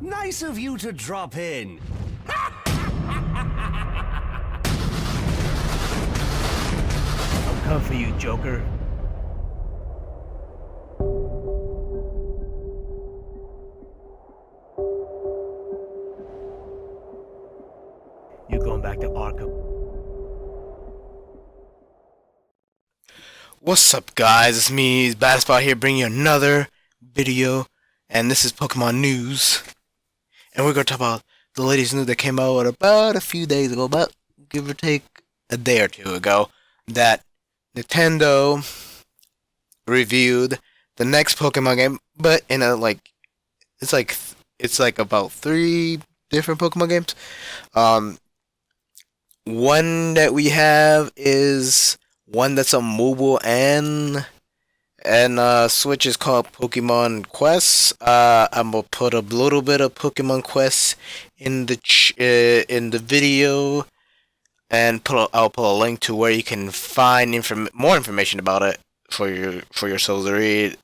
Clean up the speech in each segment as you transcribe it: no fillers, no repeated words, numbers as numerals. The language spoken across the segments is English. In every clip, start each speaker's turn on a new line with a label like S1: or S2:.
S1: Nice of you to drop in.
S2: I'll come for you, Joker. You're going back to Arkham.
S3: What's up, guys? It's me, Espada here, bringing you another video, and this is Pokemon news. And we're gonna talk about the latest news that came out about a few days ago, about give or take a day or two ago, that Nintendo reviewed the next Pokemon game, but in a it's like about 3 different Pokemon games. One that we have is one that's on mobile and Switch, is called Pokemon Quest. I'm gonna put a little bit of Pokemon Quest in the video, and I'll put a link to where you can find more information about it for yourselves to read.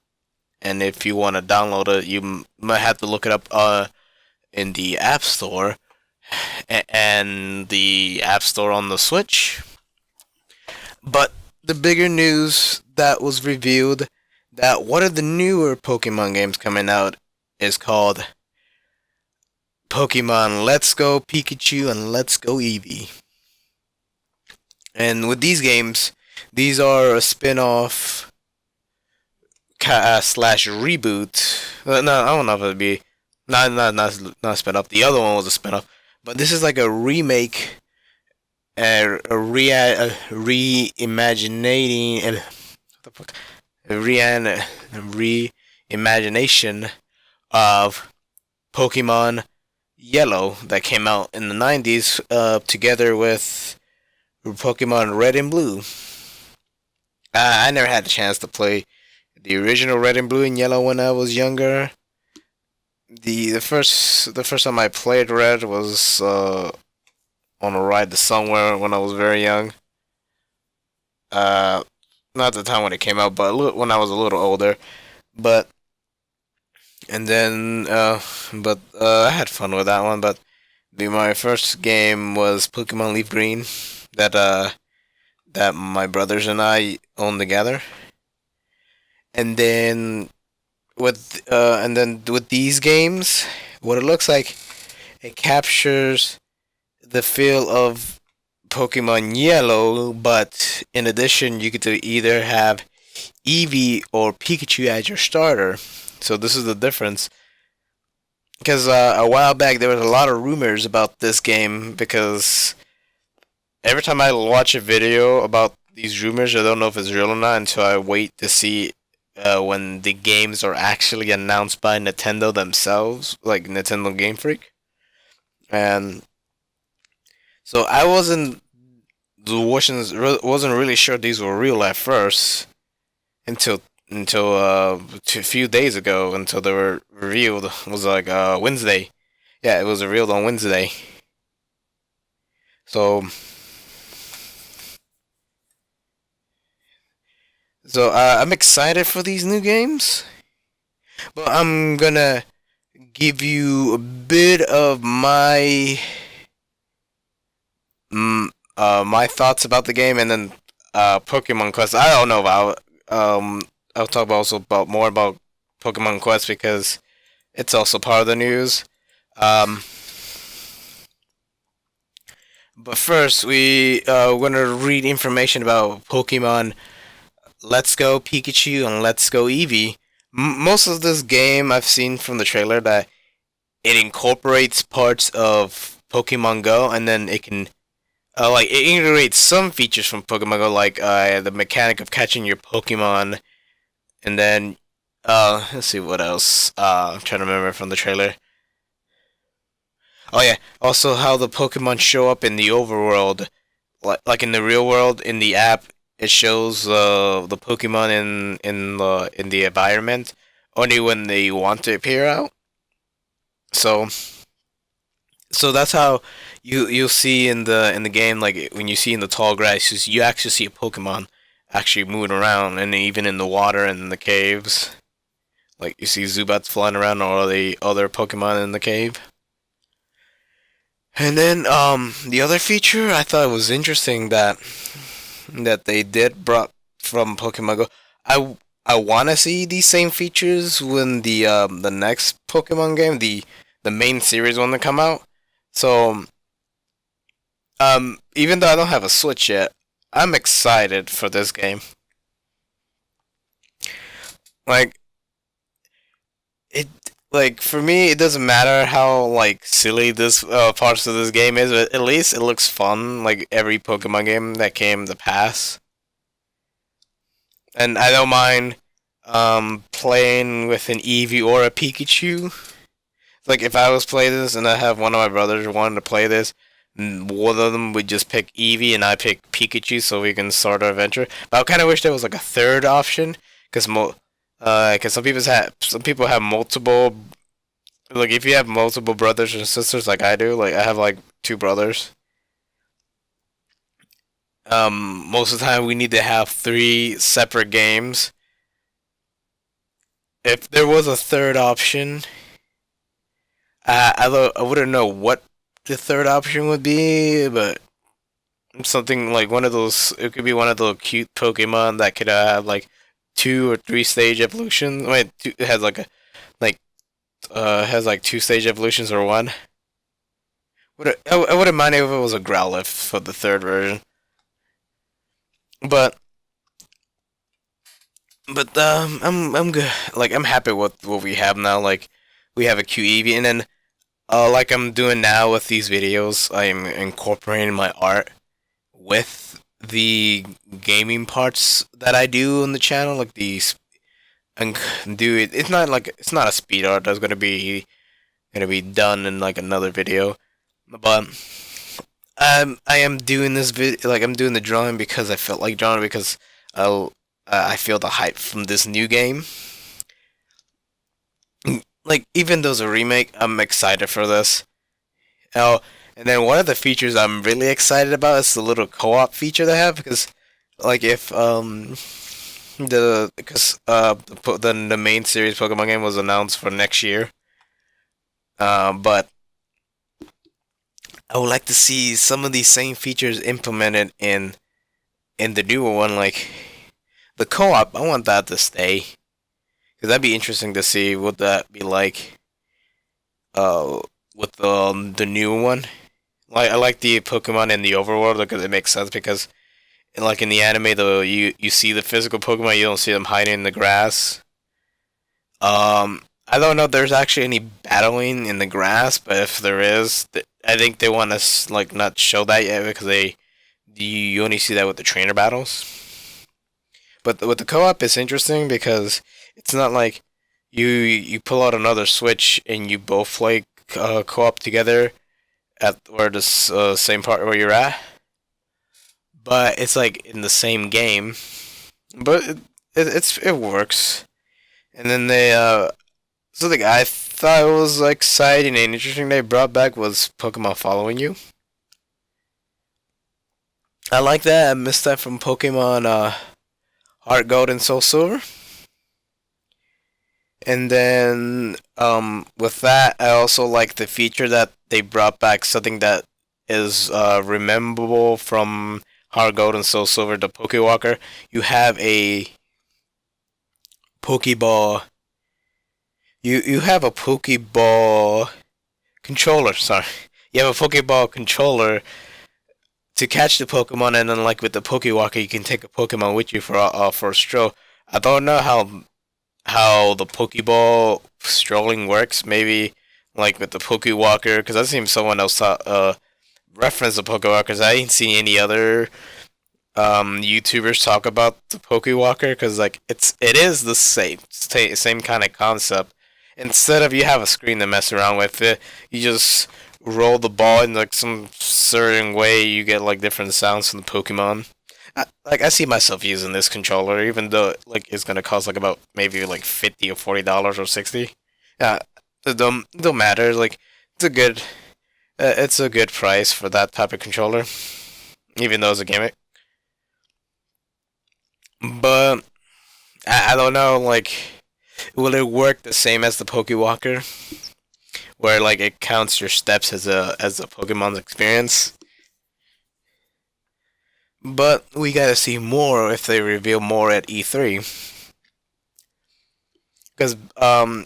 S3: And if you want to download it, you might have to look it up in the App Store and the App Store on the Switch. But the bigger news that was revealed, that one of the newer Pokemon games coming out is called Pokemon Let's Go Pikachu and Let's Go Eevee. And with these games, these are a spin-off slash reboot. No, I don't know if it'd be not a spin-off. The other one was a spin-off, but this is like a remake. A reimagination of Pokemon Yellow that came out in the 90s, together with Pokemon Red and Blue. I never had the chance to play the original Red and Blue and Yellow when I was younger. The first time I played Red was on a ride to somewhere when I was very young. Not the time when it came out, but when I was a little older. I had fun with that one. But my first game was Pokemon Leaf Green, that my brothers and I owned together. And then with these games, what it looks like, it captures the feel of Pokemon Yellow, but in addition, you get to either have Eevee or Pikachu as your starter. So this is the difference. Because a while back there was a lot of rumors about this game, because every time I watch a video about these rumors, I don't know if it's real or not until I wait to see when the games are actually announced by Nintendo themselves, like Nintendo Game Freak. And so I wasn't really sure these were real at first until a few days ago, until they were revealed. It was like Wednesday. Yeah, it was revealed on Wednesday. So I'm excited for these new games, but I'm gonna give you a bit of my my thoughts about the game, and then Pokemon Quest. I don't know about. I'll talk more about Pokemon Quest because it's also part of the news. But first, we're gonna read information about Pokemon Let's Go Pikachu and Let's Go Eevee. Most of this game I've seen from the trailer that it incorporates parts of Pokemon Go, and then it can it integrates some features from Pokemon Go, like the mechanic of catching your Pokemon, and then let's see what else. I'm trying to remember from the trailer. Oh yeah, also how the Pokemon show up in the overworld, like in the real world in the app. It shows the Pokemon in the environment only when they want to appear out. So that's how you'll see in the game, like when you see in the tall grass, you actually see a Pokemon actually moving around, and even in the water and in the caves. Like you see Zubats flying around or the other Pokemon in the cave. And then the other feature I thought was interesting that they did brought from Pokemon Go. I want to see these same features when the next Pokemon game, the main series one to come out. So even though I don't have a Switch yet, I'm excited for this game. Like it like for me it doesn't matter how like silly this parts of this game is, but at least it looks fun like every Pokemon game that came to pass. And I don't mind playing with an Eevee or a Pikachu. Like if I was playing this and I have one of my brothers wanting to play this, one of them would just pick Eevee and I pick Pikachu so we can start our adventure. But I kind of wish there was like a third option because some people have multiple. Like if you have multiple brothers and sisters like I do, like I have like two brothers. Most of the time we need to have three separate games. If there was a third option, I wouldn't know what the third option would be, but something like one of those. It could be one of the cute Pokemon that could have like 2 or 3 stage evolutions. Wait, it has like has like 2 stage evolutions or one. I wouldn't mind if it was a Growlithe for the third version, but I'm good. Like I'm happy with what we have now. Like we have a QEV, and then like I'm doing now with these videos, I'm incorporating my art with the gaming parts that I do on the channel, like these and do it. It's not a speed art that's gonna be done in like another video, but I am doing this video like I'm doing the drawing because I felt like drawing because I feel the hype from this new game. Like even though it's a remake, I'm excited for this. Oh, and then one of the features I'm really excited about is the little co-op feature they have because like if the main series Pokemon game was announced for next year. But I would like to see some of these same features implemented in the newer one, like the co-op. I want that to stay because that'd be interesting to see what that be like. With the new one. Like I like the Pokemon in the overworld because it makes sense because like in the anime, you see the physical Pokemon, you don't see them hiding in the grass. I don't know if there's actually any battling in the grass, but if there is, I think they want to like not show that yet because you only see that with the trainer battles. But with the co-op, it's interesting because it's not like you pull out another Switch and you both play co-op together at or the same part where you're at. But it's like in the same game, but it works. And then something I thought was exciting and interesting they brought back was Pokemon following you. I like that. I missed that from Pokemon Heart Gold and Soul Silver. And then with that, I also like the feature that they brought back something that is rememberable from Heart Gold and Soul Silver, the Pokewalker. You have a Pokeball. You have a Pokeball controller. Sorry, you have a Pokeball controller to catch the Pokemon, and then like with the Pokewalker, you can take a Pokemon with you for a stroll. I don't know how the Pokeball strolling works. Maybe like with the Pokewalker, because I've seen someone else reference the Pokewalker. Cause I ain't seen any other YouTubers talk about the Pokewalker. Because like it is the same kind of concept. Instead of you have a screen to mess around with, you just roll the ball in like some certain way. You get like different sounds from the Pokemon. I see myself using this controller, even though like it's gonna cost like about maybe like $50 or $40 or $60. Yeah, it don't matter. Like it's a good price for that type of controller, even though it's a gimmick. But I don't know. Like Will it work the same as the Pokewalker, where like it counts your steps as a Pokemon's experience? But we gotta see more if they reveal more at E3, because I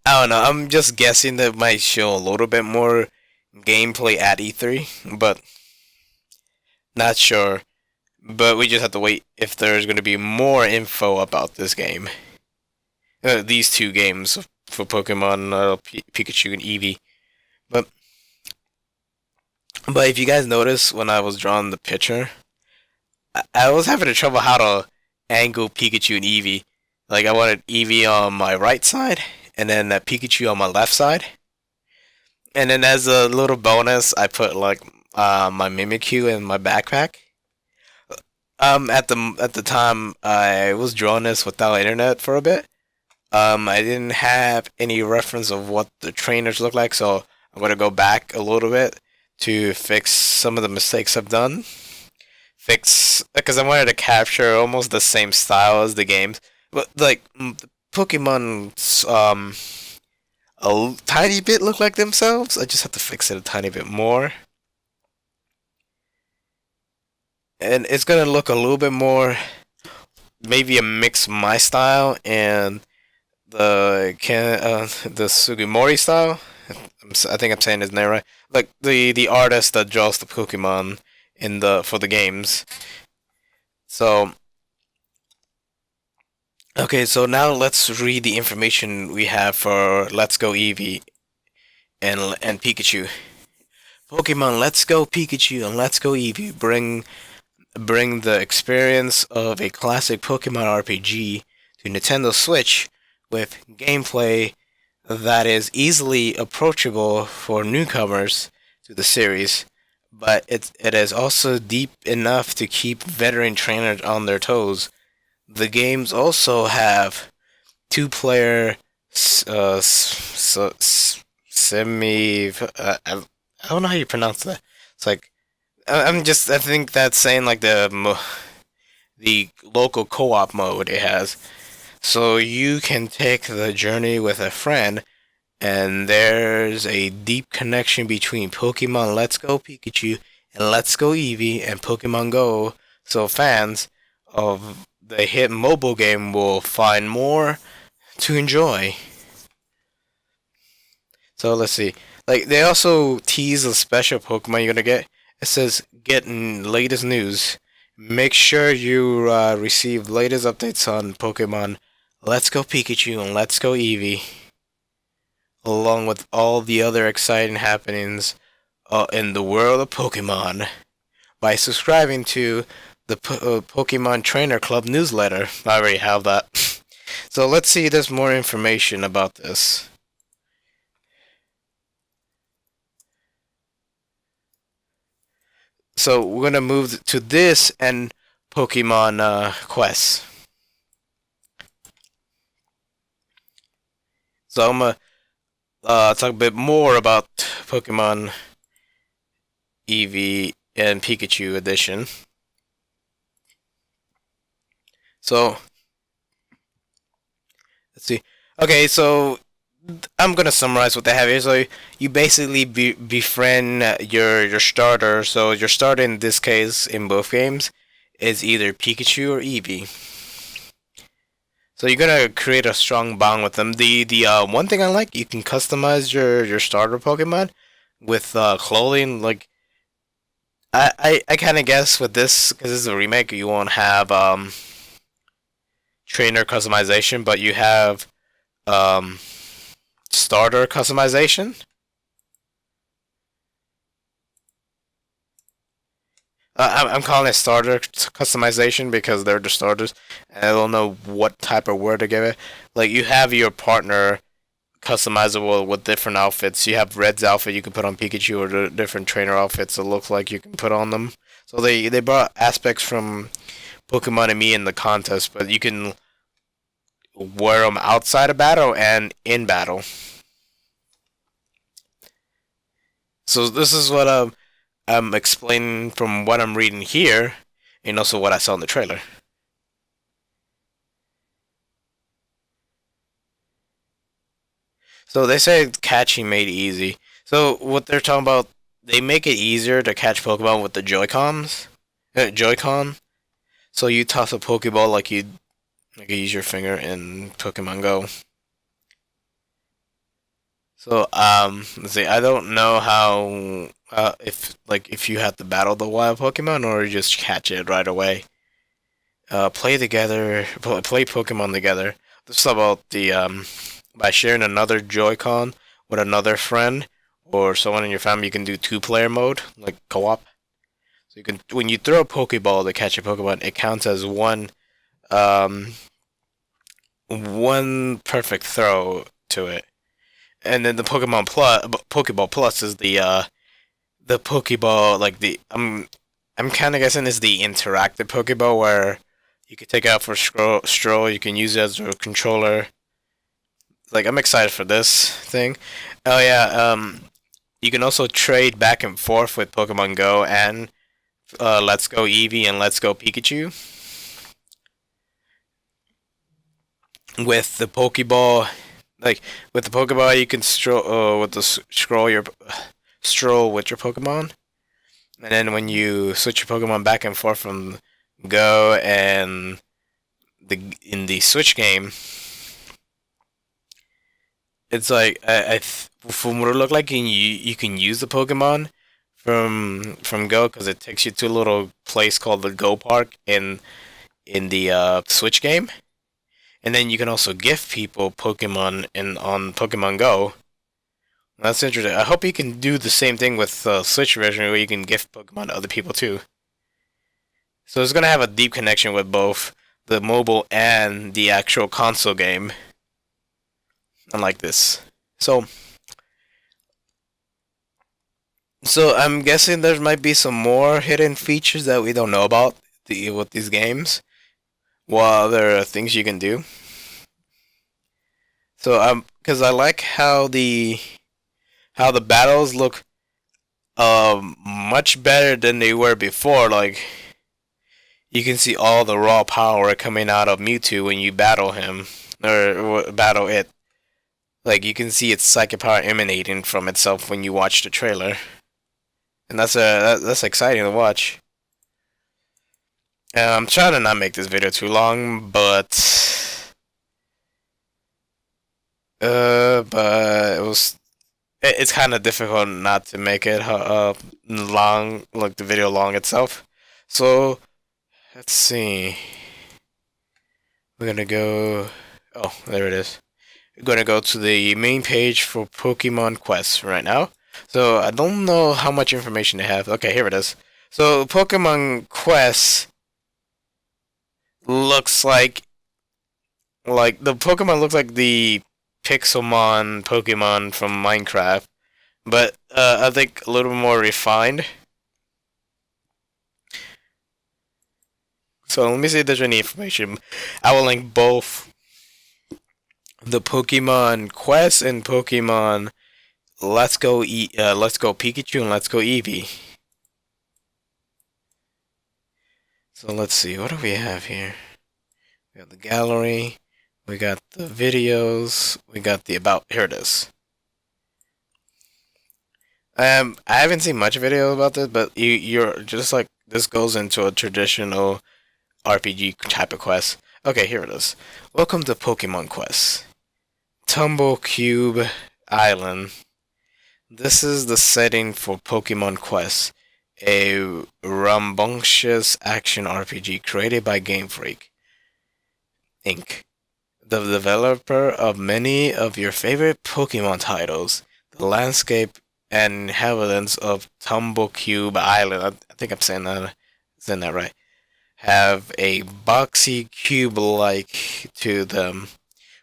S3: don't know. I'm just guessing that might show a little bit more gameplay at E3, but not sure. But we just have to wait if there's going to be more info about this game. These two games for Pokemon Pikachu and Eevee. But if you guys notice when I was drawing the picture, I was having trouble how to angle Pikachu and Eevee. Like I wanted Eevee on my right side, and then Pikachu on my left side. And then as a little bonus, I put like my Mimikyu in my backpack. At the time, I was drawing this without internet for a bit. I didn't have any reference of what the trainers look like, so I'm gonna go back a little bit to fix some of the mistakes I've done. Fix because I wanted to capture almost the same style as the games, but like Pokemon's a tiny bit look like themselves. I just have to fix it a tiny bit more. And it's gonna look a little bit more, maybe a mix of my style and the Sugimori style. I think I'm saying his name right. Like the artist that draws the Pokemon in the for the games. So okay, so now let's read the information we have for Let's Go Eevee and Pikachu. Pokemon Let's Go Pikachu and Let's Go Eevee bring the experience of a classic Pokemon RPG to Nintendo Switch with gameplay that is easily approachable for newcomers to the series, but it is also deep enough to keep veteran trainers on their toes. The games also have two-player semi. I don't know how you pronounce that. It's like I think that's saying like the local co-op mode it has. So you can take the journey with a friend, and there's a deep connection between Pokemon Let's Go Pikachu and Let's Go Eevee and Pokemon Go. So fans of the hit mobile game will find more to enjoy. So let's see. Like they also tease a special Pokemon you're gonna get. It says get latest news. Make sure you receive latest updates on Pokemon Let's Go Pikachu and Let's Go Eevee, along with all the other exciting happenings in the world of Pokemon by subscribing to the Pokemon Trainer Club newsletter. I already have that. So let's see, there's more information about this. So we're gonna move to this and Pokemon Quest. So I'm gonna talk a bit more about Pokemon Eevee and Pikachu edition. So let's see. Okay, so I'm gonna summarize what they have here. So you basically befriend your starter. So your starter in this case in both games is either Pikachu or Eevee. So you're gonna create a strong bond with them. The one thing I like, you can customize your starter Pokemon with clothing. Like I kind of guess with this because this is a remake, you won't have trainer customization, but you have starter customization. I'm calling it starter customization because they're the starters. And I don't know what type of word to give it. Like you have your partner customizable with different outfits. You have Red's outfit you can put on Pikachu, or the different trainer outfits that look like you can put on them. So they brought aspects from Pokemon and Me in the contest, but you can wear them outside of battle and in battle. So this is what I'm explaining from what I'm reading here, and also what I saw in the trailer. So they say catching made easy. So what they're talking about, they make it easier to catch Pokemon with the Joy-Cons. Joy-Con. So you toss a Pokeball like you use your finger in Pokemon Go. So let's see. I don't know how if you have to battle the wild Pokemon or you just catch it right away. Play together. Play Pokemon together. This is about the by sharing another Joy-Con with another friend or someone in your family, you can do two-player mode, like co-op. So you can, when you throw a Pokeball to catch a Pokemon, it counts as one perfect throw to it. And then the Pokeball Plus is the Pokeball, like I'm kind of guessing is the interactive Pokeball where you can take it out for a stroll. You can use it as a controller. Like, I'm excited for this thing. Oh yeah, you can also trade back and forth with Pokemon Go and Let's Go Eevee and Let's Go Pikachu. With the Pokeball, you can stroll stroll with your Pokemon, and then when you switch your Pokemon back and forth from Go and in the Switch game, it's like from what it looked like, you can use the Pokemon from Go because it takes you to a little place called the Go Park in the Switch game. And then you can also gift people Pokemon on Pokemon Go. That's interesting. I hope you can do the same thing with Switch version where you can gift Pokemon to other people too. So it's going to have a deep connection with both the mobile and the actual console game. Unlike this. So I'm guessing there might be some more hidden features that we don't know about with these games. While there are things you can do. So because I like how the battles look much better than they were before. Like, you can see all the raw power coming out of Mewtwo when you battle him or battle it. Like, you can see its psychic power emanating from itself when you watch the trailer, and that's exciting to watch. I'm trying to not make this video too long, but it's kind of difficult not to make it long, like the video long itself. So let's see. We're gonna go. Oh, there it is. We're gonna go to the main page for Pokemon Quest right now. So I don't know how much information they have. Okay, here it is. So Pokemon Quest looks like the Pokemon looks like the Pixelmon Pokemon from Minecraft, but I think a little more refined. So let me see if there's any information. I will link both the Pokemon Quest and Pokemon Let's Go Pikachu and Let's Go Eevee. So let's see, what do we have here? We have the gallery, we got the videos, we got the about. Here it is. I haven't seen much video about this, but you're just like, this goes into a traditional RPG type of quest. Okay, here it is. Welcome to Pokemon Quest. Tumblecube Island. This is the setting for Pokemon Quest, a rambunctious action RPG created by Game Freak Inc., the developer of many of your favorite Pokemon titles. The landscape and inhabitants of Tumblecube Island, I think I'm saying that right, have a boxy cube-like to them,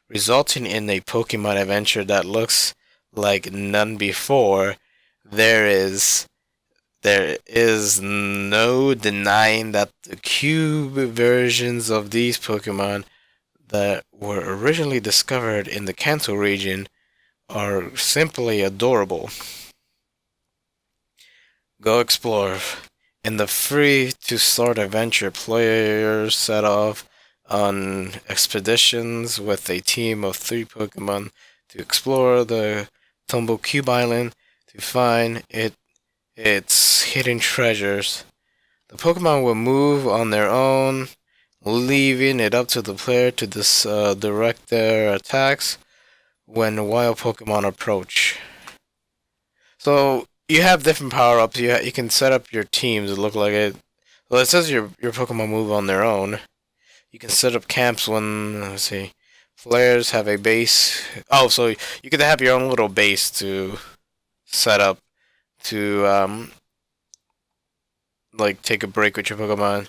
S3: resulting in a Pokemon adventure that looks like none before. There is no denying that the cube versions of these Pokemon that were originally discovered in the Kanto region are simply adorable. Go explore. In the free-to-start adventure, players set off on expeditions with a team of 3 Pokemon to explore the Tumble Cube Island to find its hidden treasures. The Pokemon will move on their own, leaving it up to the player to direct their attacks when wild Pokemon approach. So you have different power-ups. You can set up your teams to look like it. Well, it says your Pokemon move on their own. You can set up camps when, let's see, players have a base. Oh, so you could have your own little base to set up to like take a break with your Pokemon.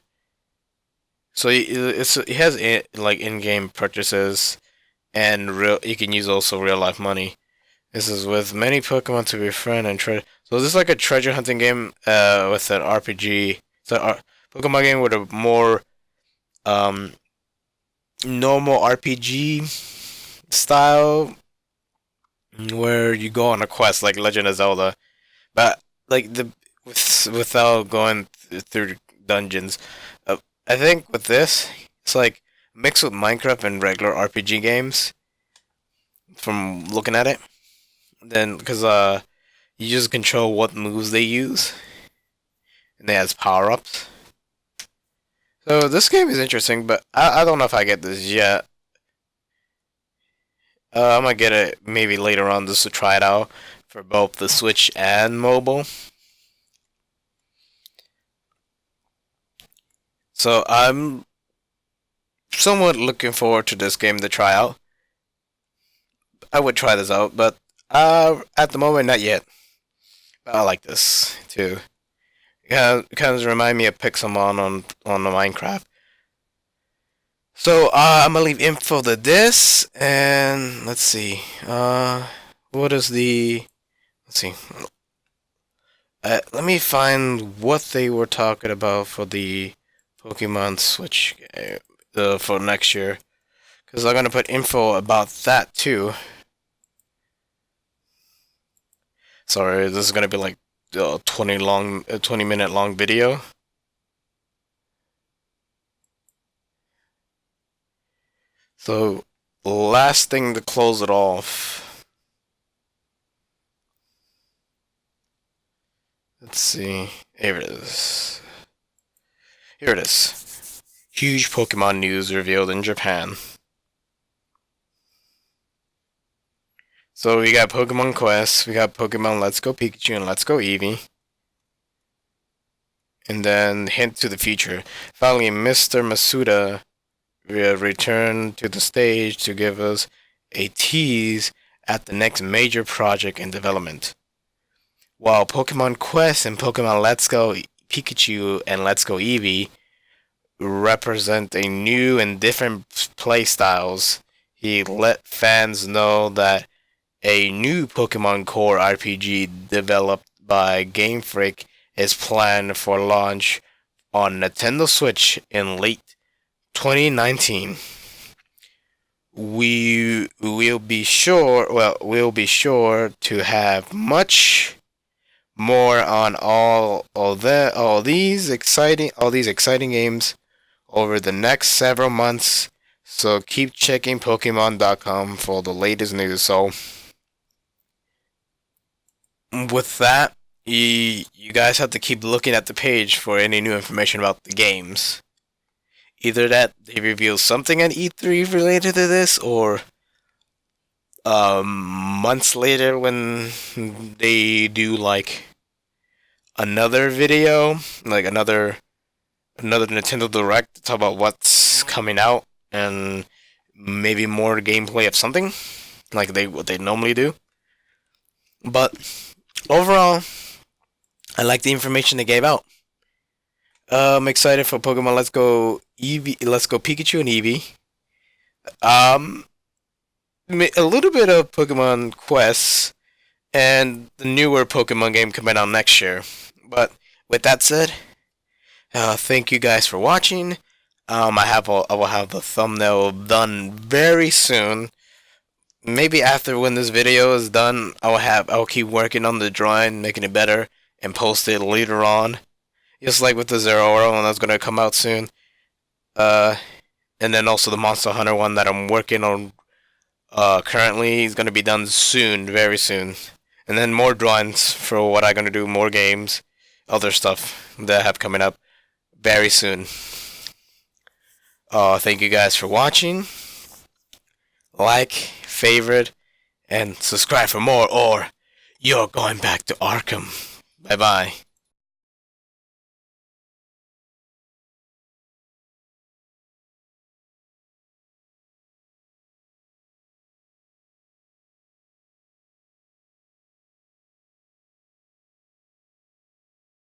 S3: So it has like in-game purchases, and you can use also real-life money. This is with many Pokemon to befriend and treasure. So this is like a treasure hunting game with an RPG. It's a Pokemon game with a more normal RPG style, where you go on a quest like Legend of Zelda, but like without going through dungeons. I think with this, it's like mixed with Minecraft and regular RPG games. From looking at it, then because you just control what moves they use, and they has power ups. So this game is interesting, but I don't know if I get this yet. I'm gonna get it maybe later on just to try it out for both the Switch and mobile. So I'm somewhat looking forward to this game to try out. I would try this out, but at the moment not yet. But I like this too. Yeah, it kind of remind me of Pixelmon on the Minecraft. So I'm gonna leave info to this, and let's see. What is the? Let's see. Let me find what they were talking about for the Pokemon Switch for next year, because I'm gonna put info about that too. Sorry, this is gonna be like 20-minute long video. So, last thing to close it off. Let's see. Here it is. Here it is. Huge Pokemon news revealed in Japan. So we got Pokemon Quest, we got Pokemon Let's Go Pikachu and Let's Go Eevee. And then hint to the future. Finally, Mr. Masuda will return to the stage to give us a tease at the next major project in development. While Pokemon Quest and Pokemon Let's Go Pikachu and Let's Go Eevee represent a new and different playstyles, he let fans know that a new Pokemon Core RPG developed by Game Freak is planned for launch on Nintendo Switch in late 2019. We'll be sure to have much more on all these exciting games over the next several months. So keep checking Pokemon.com for the latest news. So with that, you guys have to keep looking at the page for any new information about the games. Either that they reveal something at E3 related to this, or months later when they do like another video, like another Nintendo Direct to talk about what's coming out and maybe more gameplay of something like what they normally do. But overall, I like the information they gave out. I'm excited for Pokemon Let's Go Eevee, Let's Go Pikachu and Eevee. A little bit of Pokemon Quest and the newer Pokemon game coming out next year. But with that said, thank you guys for watching. I will have the thumbnail done very soon. Maybe after when this video is done, I'll keep working on the drawing, making it better, and post it later on. Just like with the Zero one that's gonna come out soon. And then also the Monster Hunter one that I'm working on Currently, it's gonna be done soon, very soon. And then more drawings for what I'm gonna do, more games, other stuff that I have coming up very soon. Thank you guys for watching. Like, favorite, and subscribe for more, or you're going back to Arkham. Bye bye.